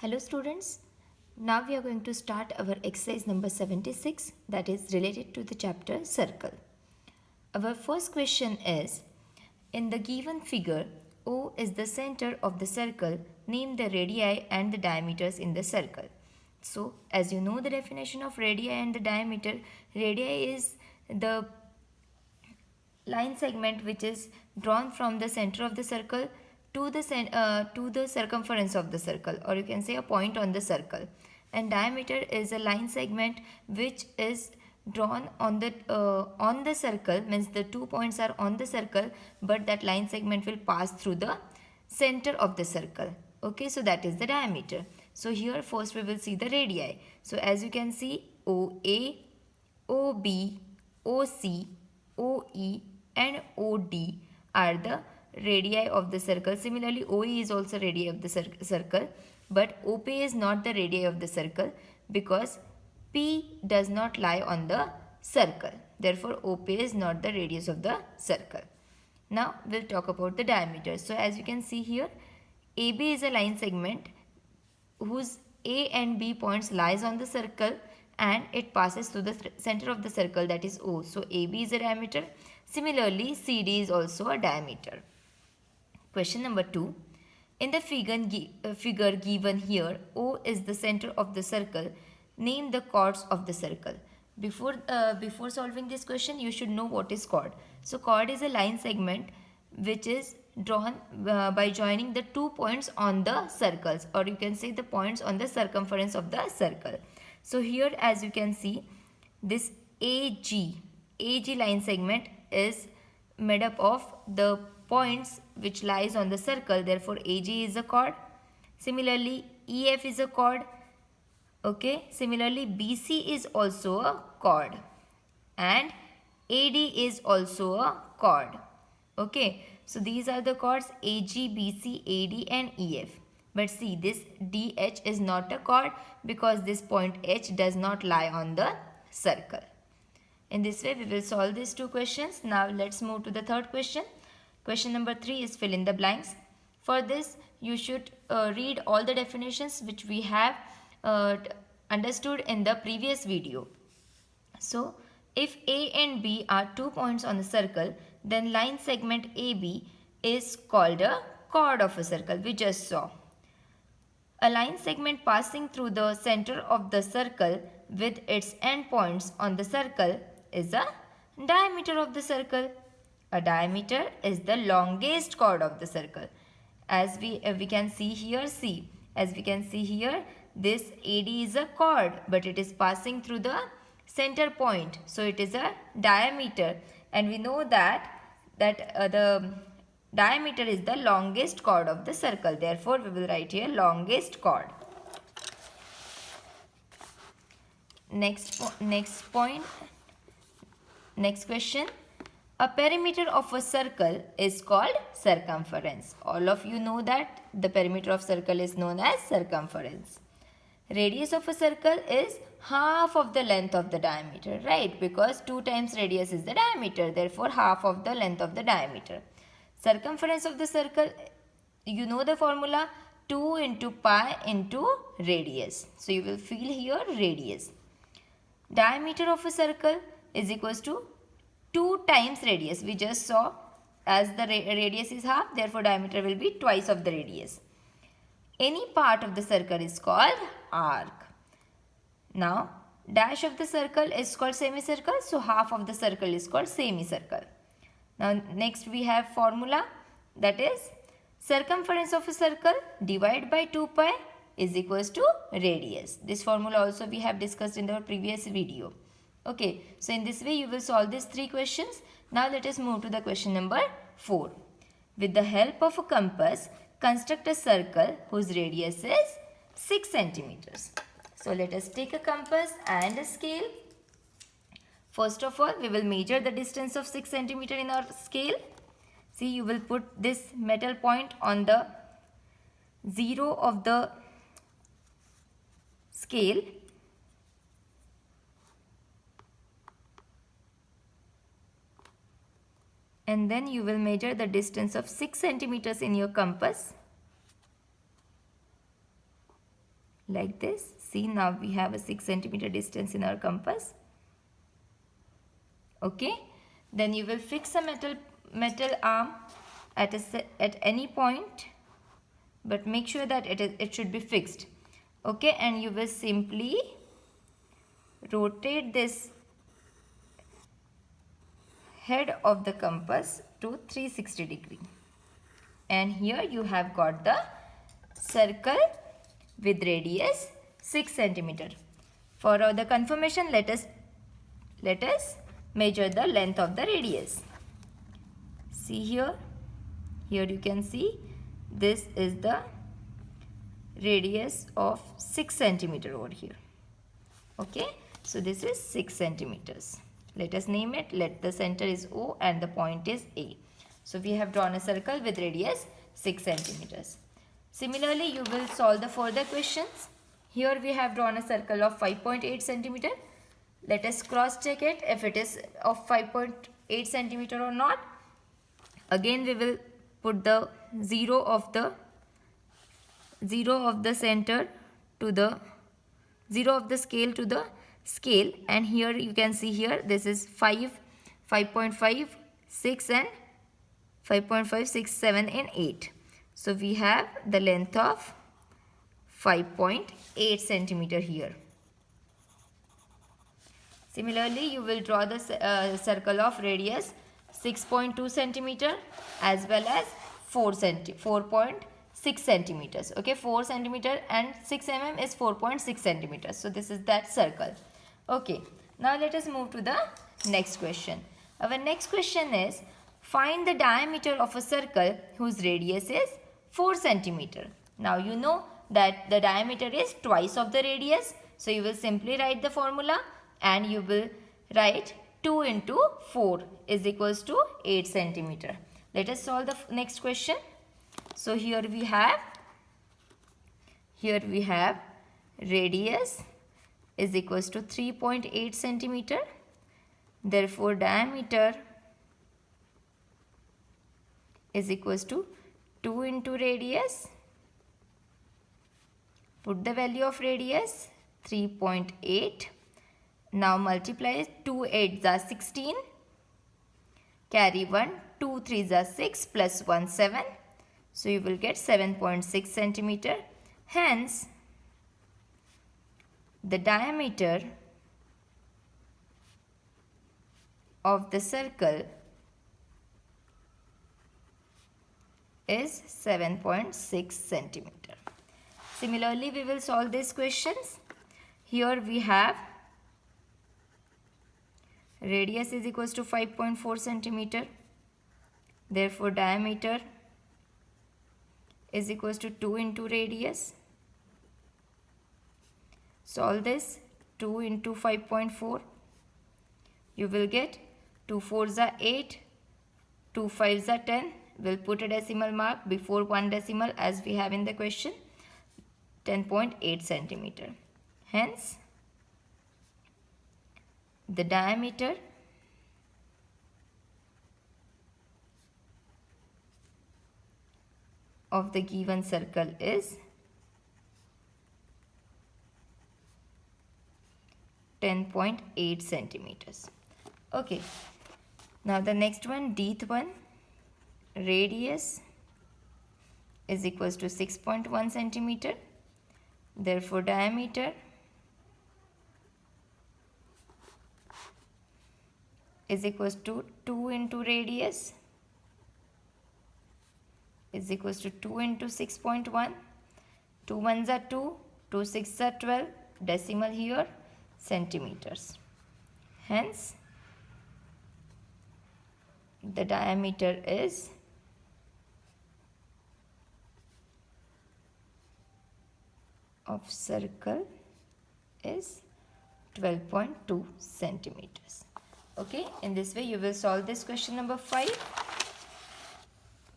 Hello students, now we are going to start our exercise number 76 that is related to the chapter circle. Our first question is, in the given figure, O is the center of the circle, name the radii and the diameters in the circle. So as you know the definition of radii and the diameter, radii is the line segment which is drawn from the center of the circle to the circumference of the circle, or you can say a point on the circle, and diameter is a line segment which is drawn on the circle, means the 2 points are on the circle but that line segment will pass through the center of the circle. Okay, so that is the diameter. So here first we will see the radii. So as you can see, OA, OB, OC, OE and OD are the radii of the circle. Similarly, OE is also radii of the circle, but OP is not the radii of the circle because P does not lie on the circle. Therefore, OP is not the radius of the circle. Now, we'll talk about the diameter. So, as you can see here, AB is a line segment whose A and B points lies on the circle and it passes through the center of the circle, that is O. So AB is a diameter. Similarly, CD is also a diameter. Question number 2. In the figure given here, O is the center of the circle. Name the chords of the circle. Before solving this question, you should know what is chord. So chord is a line segment which is drawn by joining the 2 points on the circles, or you can say the points on the circumference of the circle. So here as you can see, this AG line segment is made up of the points which lies on the circle, therefore AG is a chord. Similarly, EF is a chord. Okay, similarly BC is also a chord and AD is also a chord. Okay, so these are the chords AG, BC, AD and EF. But see, this DH is not a chord because this point H does not lie on the circle. In this way, we will solve these two questions. Now, let's move to the third question. Question number 3 is fill in the blanks. For this, you should read all the definitions which we have understood in the previous video. So, if A and B are 2 points on the circle, then line segment AB is called a chord of a circle. We just saw. A line segment passing through the center of the circle with its endpoints on the circle is a diameter of the circle. A diameter is the longest chord of the circle. As we can see here, as we can see here, this AD is a chord, but it is passing through the center point. So it is a diameter, and we know that the diameter is the longest chord of the circle. Therefore, we will write here longest chord. Next question. A perimeter of a circle is called circumference. All of you know that the perimeter of circle is known as circumference. Radius of a circle is half of the length of the diameter, right? Because 2 times radius is the diameter. Therefore, half of the length of the diameter. Circumference of the circle, you know the formula, 2 into pi into radius. So you will feel here radius. Diameter of a circle is equals to 2 times radius. We just saw as the radius is half, therefore diameter will be twice of the radius. Any part of the circle is called arc. Now, dash of the circle is called semicircle, so half of the circle is called semicircle. Now, next we have formula, that is circumference of a circle divided by 2 pi is equals to radius. This formula also we have discussed in our previous video. Okay, so in this way you will solve these 3 questions. Now let us move to the question number 4. With the help of a compass, construct a circle whose radius is 6 centimeters. So let us take a compass and a scale. First of all, we will measure the distance of 6 centimeter in our scale. See, you will put this metal point on the 0 of the scale. And then you will measure the distance of 6 centimeters in your compass. like this. See, now we have a 6 centimeter distance in our compass. Okay, then you will fix a metal arm at any point, but make sure that it should be fixed. Okay, and you will simply rotate this head of the compass to 360 degree, and here you have got the circle with radius 6 centimeter. For the confirmation, let us measure the length of the radius. See here you can see this is the radius of 6 centimeter over here. Okay, so this is 6 centimeters. Let us name it. Let the center is O and the point is A. So we have drawn a circle with radius 6 centimeters. Similarly, you will solve the further questions. Here we have drawn a circle of 5.8 centimeter. Let us cross check it if it is of 5.8 centimeter or not. Again we will put the zero of the center to the zero of the scale to the scale, and here you can see here this is 5, 5.5, 6 and 5.5, 6, 7 and 8. So we have the length of 5.8 centimeter here. Similarly, you will draw the circle of radius 6.2 centimeter as well as 4.6 centimeters. Okay, 4 centimeter and 6 mm is 4.6 centimeters. So this is that circle. Okay, now let us move to the next question. Our next question is, find the diameter of a circle whose radius is 4 centimeter. Now you know that the diameter is twice of the radius. So you will simply write the formula and you will write 2 into 4 is equals to 8 centimeter. Let us solve the next question. So here we have radius is equals to 3.8 centimeter. Therefore diameter is equals to 2 into radius. Put the value of radius 3.8. Now multiply 2 8s are 16. Carry 1, 2 3s are 6 plus 1 7. So you will get 7.6 centimeter. Hence the diameter of the circle is 7.6 centimeter. Similarly, we will solve these questions. Here we have radius is equals to 5.4 centimeter. Therefore diameter is equals to 2 into radius. Solve this. 2 into 5.4. You will get 2 4s are 8, 2 5s are 10. We'll put a decimal mark before one decimal as we have in the question. 10.8 centimeter. Hence the diameter of the given circle is 10.8 centimeters. Okay, now the next one, dth one, radius is equals to 6.1 centimeter. Therefore diameter is equals to 2 into radius is equals to 2 into 6.1. 2 1s are 2, 2 6s are 12, decimal here, centimeters. Hence the diameter is of circle is 12.2 centimeters. Okay, in this way you will solve this question number 5.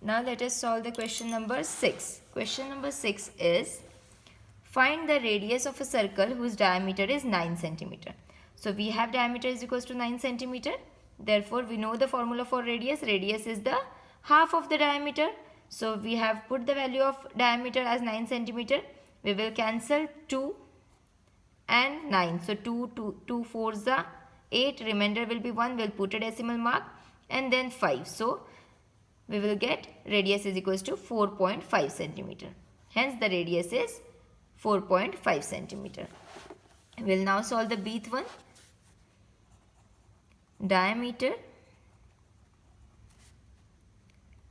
Now let us solve the question number 6. Question number 6 is, find the radius of a circle whose diameter is 9 centimeter. So we have diameter is equals to 9 centimeter. Therefore we know the formula for radius. Radius is the half of the diameter. So we have put the value of diameter as 9 centimeter. we will cancel 2 and 9. So 2 4s are 8, remainder will be 1, we'll put a decimal mark, and then 5. So we will get radius is equals to 4.5 centimeter. Hence the radius is 4.5 centimeter. We will now solve the bth one. Diameter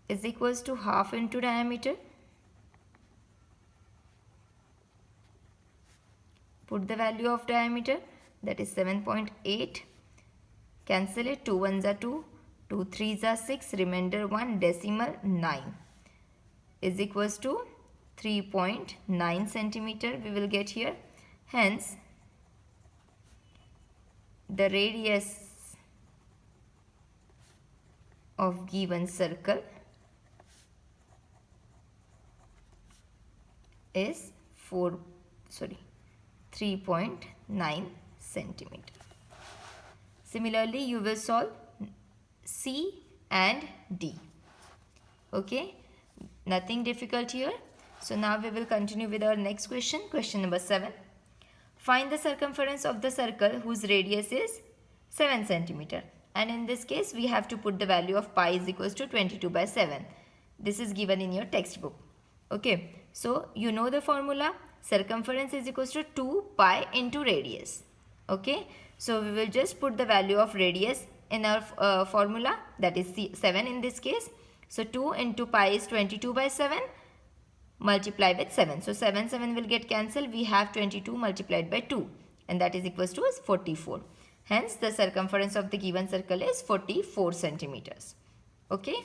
is equals to half into diameter. Put the value of diameter, that is 7.8. Cancel it, 2 1s are 2, 2 3s are 6, remainder 1, decimal 9 is equals to 3.9 centimeter we will get here. Hence the radius of given circle is 3.9 centimeter. Similarly, you will solve C and D. Okay, nothing difficult here. So now we will continue with our next question. Question number 7. Find the circumference of the circle whose radius is 7 centimeter. And in this case, we have to put the value of pi is equals to 22/7. This is given in your textbook. Okay, so you know the formula. Circumference is equals to 2 pi into radius. Okay, so we will just put the value of radius in our formula, that is 7 in this case. So 2 into pi is 22/7 multiply with 7. So 7 will get cancelled. We have 22 multiplied by 2, and that is equals to 44. Hence the circumference of the given circle is 44 centimeters. Okay,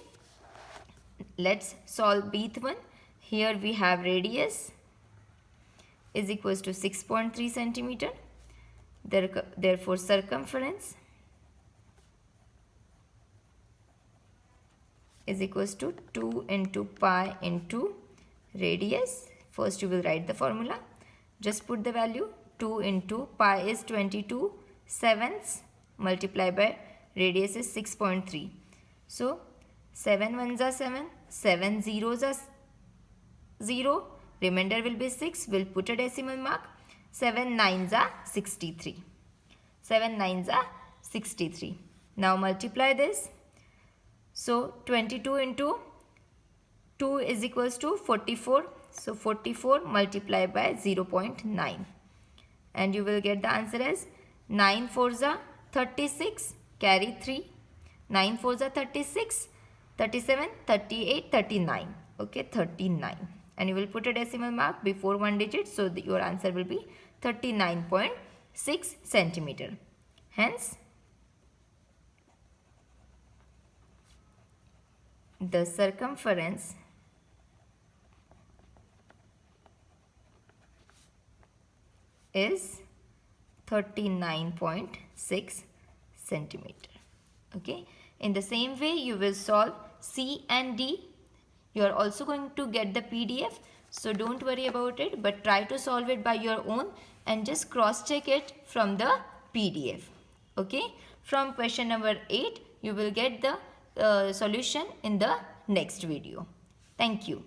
let's solve bth one. Here we have radius is equals to 6.3 centimeter. Therefore circumference is equals to 2 into pi into radius. First you will write the formula. Just put the value. 2 into pi is 22/7 multiplied by radius is 6.3. So 7 1s are 7, 7 zeros are 0, remainder will be 6, we'll put a decimal mark. 7 9s are 63. 7 9s are 63. Now multiply this. So 22 into 2 is equals to 44. So 44 multiplied by 0.9. And you will get the answer as 9 4s are 36, carry 3. 9 4s are 36, 37, 38, 39. Okay, 39. And you will put a decimal mark before one digit. So your answer will be 39.6 centimeter. Hence, the circumference is 39.6 centimeter. Okay. In the same way, you will solve C and D. You are also going to get the PDF. So don't worry about it, but try to solve it by your own and just cross check it from the PDF. Okay. From question number 8, you will get the solution in the next video. Thank you.